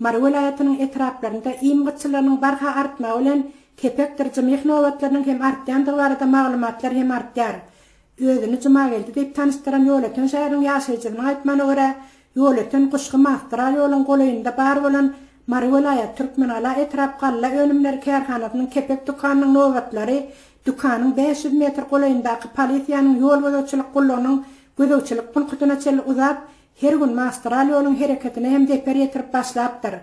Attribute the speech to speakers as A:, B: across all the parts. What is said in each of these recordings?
A: Mara vilayetinin etraflarında imgıtçılarının barha artma olan kepektir cımyık novatlarının hem artyandığı barada mağlumatlar hem artyar. Özünü cıma geldi deyip tanıştıran Yoletön şehrin yaşayıcılığına aitmanı göre Yoletön kuşku mahtıral yolun kolayında bar olan Mara vilayet Türkmenala etraf kalla önümleri kerhanatının kepek dukanının novatları dukanın 500 metr kolayındaki polisiyanın yol gözöçülük kulluğunun gözöçülük punkutuna çeli uzat her gün mahtıral yolun hareketini hem deper yetirip başlayaptır.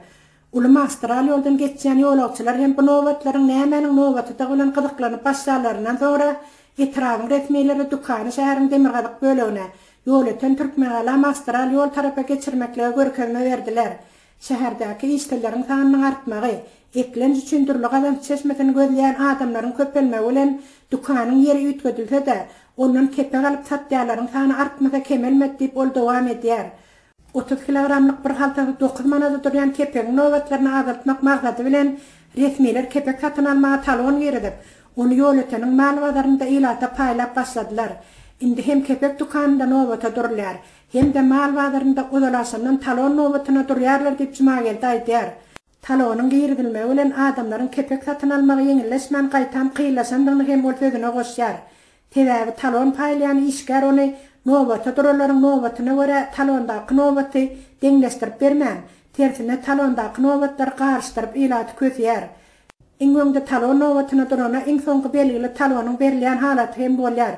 A: Ulu mahtıral yoldan geçen yolakçılar hem bu novatların nämenin novatı da olan kıdıklanıp başlarlarından sonra etrafın resmileri dukanı şehrin demirgadık bölüğüne Yoletön Türkmenala mahtıral yol tarafa geçirmekle görkezme verdiler. Şeherdeki işçilerin sanının artmağı, eklenci üçün türlü adam çeşmetini gözleyen adamların köpelme olan dukanın yeri ütgödülse de onun kepek alıp satyaların sanı artmasa kemelmet deyip ol devam eder. 30 kilogramlık bir haltası 9 manada duran kepeğin novatlarını azaltmak maqsadı bilen resmiler kepek satın almağa talon veridip, onu Yoletön'ün mal bazarında ilata paylap başladılar. Indi hem kepek dukanında novata dururlar, hem de mal bazarında uzalaşından talon novatına duruyarlar deyip cuma geldi aydyar. Talonun girdilme olan adamların kepek satın almağı yenileşmen qaytam kıyılaşandığını hem ol sözüne koşyar. Tedavi talon paylayan işgar onu novata dururların novatına göre talondaki novatı dengestirip vermem. Tersine talondaki novatları karıştırıp ilatı kötüyer. İngöngde talon novatına durana ing songu belgili talonun berleyen halatı hem bolyar.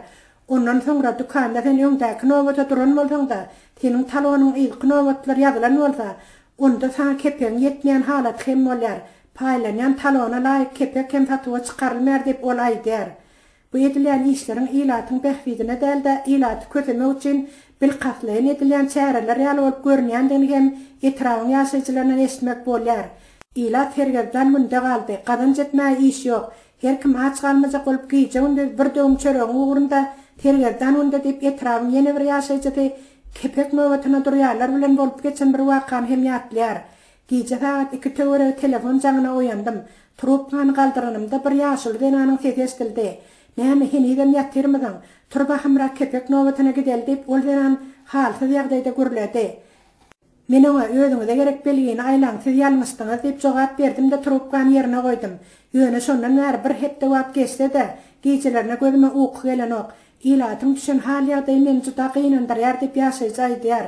A: Ondan sonra dükanda sen yöngdaki novata duran olsanda, senin talonun ilk novatlar yazılan olsa, onda sana kepeğin yetmeyen halat hem bolyar. Paylanan talona layık kepek hem satıva çıkarılmer deyip olay der. Bu edilen işlerin ilatın behvidine del de ilatı kötüme için bilkatlayan edilen çareler yal olup görünýänden hem etrafın yaşayıcılarından esmek bolyar. İlat hergezden günde kaldı, kadın jetmeye iş yok. Her kim aç kalmayacak olup giyeceğinde bir döğüm çörüğün uğrunda tergezden önde deyip etrafın yeni bir yaşayıcıda kepek novatına duruyarlar bilen bolup geçen bir vakan hem yatlayar. Giyce saat 2 töre telefon canına uyandım. Trupman kaldıranımda bir yaşıl denanın sesi estildi. Näme heniden yatırmadan turba hamra kepek novatına gidel deyip ol denan halsız yağdayda görüledi. Men ona özüňize gerek belgini aylaňsyz ýalňyşdyňyz diýip jogap berdim de trupkan ýerine goýdum. Ýöne şondan näre bir hep dewap geçse de gecelerine gözüme uyku gelen ok. İlatyň düşen hal ýagdaý meni juda gynandyrýar diýip ýaşaýar.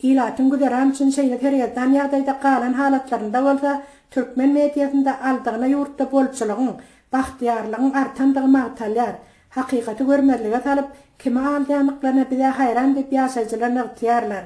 A: İlatyň güderam üçin şeýle tergeden ýagdaýda galan halatlarynda bolsa türkmen mediýasynda aldygyna ýurtda bolçylygyň, bahtiýarlygyň artandygy magtalýar. Hakykaty görmezlige salyp kime alýanlyklaryna bize hayran diýip ýaşaýjylar ýatyarlar.